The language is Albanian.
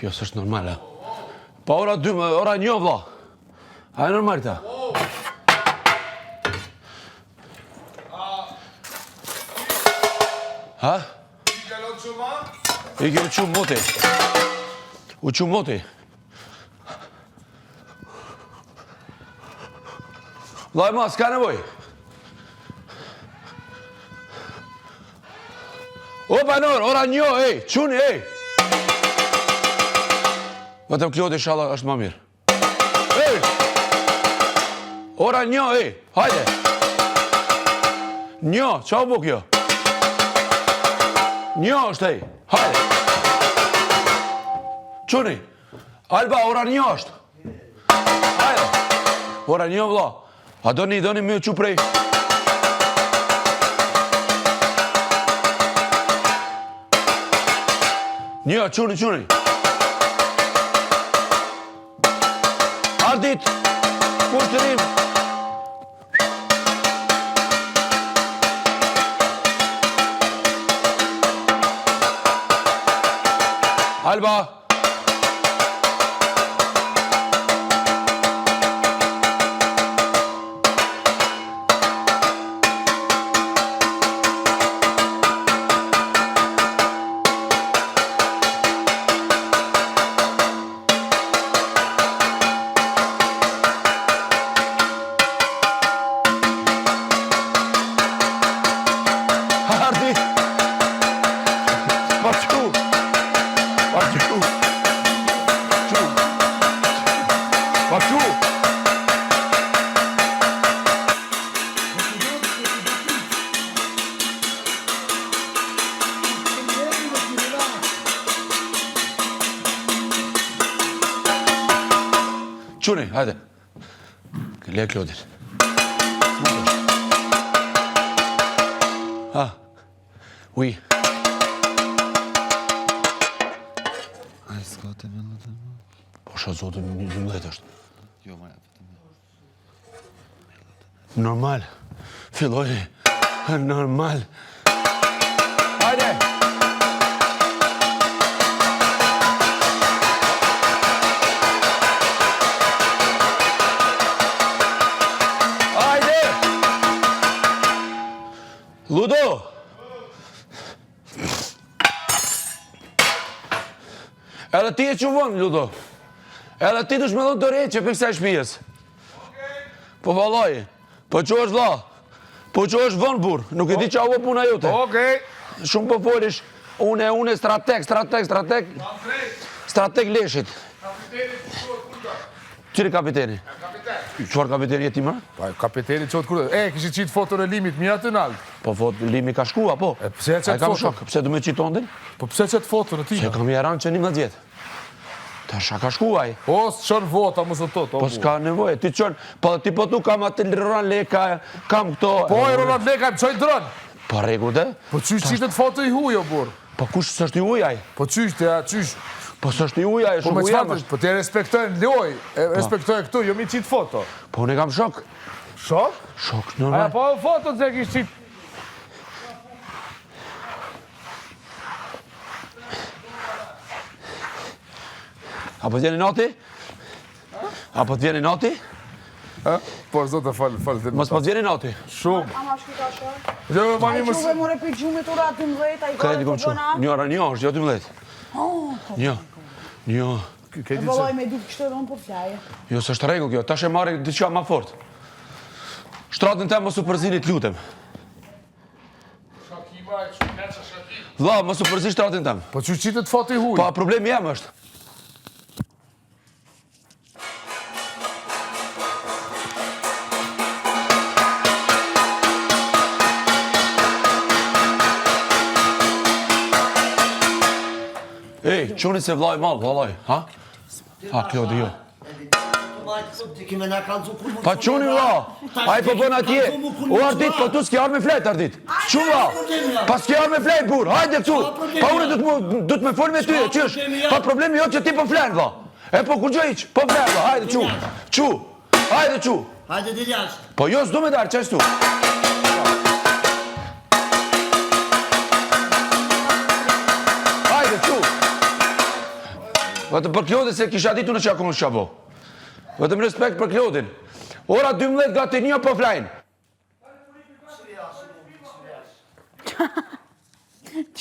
Kjo s'është normal, e? Pa ora 2, ora 1, vlla. A e normal ta? Ha? I ke u moti. U që moti. Vllai ma, s'ka nevoj. O, banor, ora 1, ej, quni, ej. Vetëm Klodi inshallah është më mirë. Ej! Ora 1, ej, hajde. 1, qa u bu kjo? 1 është, ej, hajde. Quni, Alba, ora 1 është. Hajde. Ora 1, vlla. A doni me u që prej? Një, quni. Ardit, kushtërim. Alba. Quni, hajde. Le Klodin. Ha, ui. Ai, s'ka të me lëtë më. Po shë zotë 12 është. Jo, ma e të me. Normal. Filloj. Normal. Hajde. Ludo! Edhe ti e që vonë, Ludo. Edhe ti dush me dhënë të reqe për kësaj shpijes. Po valoj, po që është vla. Po që është vonë burë. Nuk e di që avo puna jote. Shumë po folish, une strateg. Strateg leshit. Qëri kapiteni? Qëfar kapiteni jeti më? Kapiteni qotë kërë. Kështë qitë foto në limit, mija të nalë. Po Limi ka shkua, po. Pse e qëtë foto? Pse du me qitë ondin? Po pse qëtë foto në tima? Se kam jaran që 11 vjetë. Ta shka ka shkuaj. Po, së qënë vota, mësë të to. Po s'ka nevoj, ti qënë. Po ti po tu kam atë Roland Leka, kam këto... Po e Roland Leka, më qoj dronë. Po regu dhe? Po qysh qitët foto i hujo, burë? Po kush s'është i ujaj? Po qysh, qysh? Po s'është i ujaj, Po shumë me ujaj qëtë, po ti respektojnë loj, respektojnë këtu, jo mi qitë foto. Po unë kam shok. Shok? Shok, normal. Aja, po foto të kish qitë. Apo t'vjeni nati? Apo t'vjeni nati? Po, zote, falë. Mos po t'vjeni nati? Shumë. Ama shkita shë. Jo, mami mësë... Quve more për gjumit ura 12, a i Kredi gare kom të shumë. bëna. Një ora një është, jo 12. Një. E bëlloj me ditë kështë edhe unë për fjaje. Jo, s'është regu kjo. Ta shë marrë diqka ma fort. Shtratën te mos u përzinit, lutem. Dha, mos u përzi shtratën tem. Po që qitët foto i huj? Pa, problemi jem është. Ej, quni se vlaj malë, vlaj, ha? Ha, Klodi, jo. Pa quni vla, a i po bën atje. O Ardit, po tu s'ki arë me flet, Ardit. Qu vla, pa s'ki arë me flet, bur, hajde këtu. Pa une du të me folë me ty, qysh. Pa problemi jo që ti po flen, vla. E po kur gjë iq, po flen, vla, hajde qu. Hajde qu. Hajde dhe jashtë. Po jo s'du me darë, qesh tu. Hajde qu. Vetëm për Klodin se kisha ditur në çakon shavo. Vetëm respekt për Klodin. Ora 12 gati 1 po flajnë.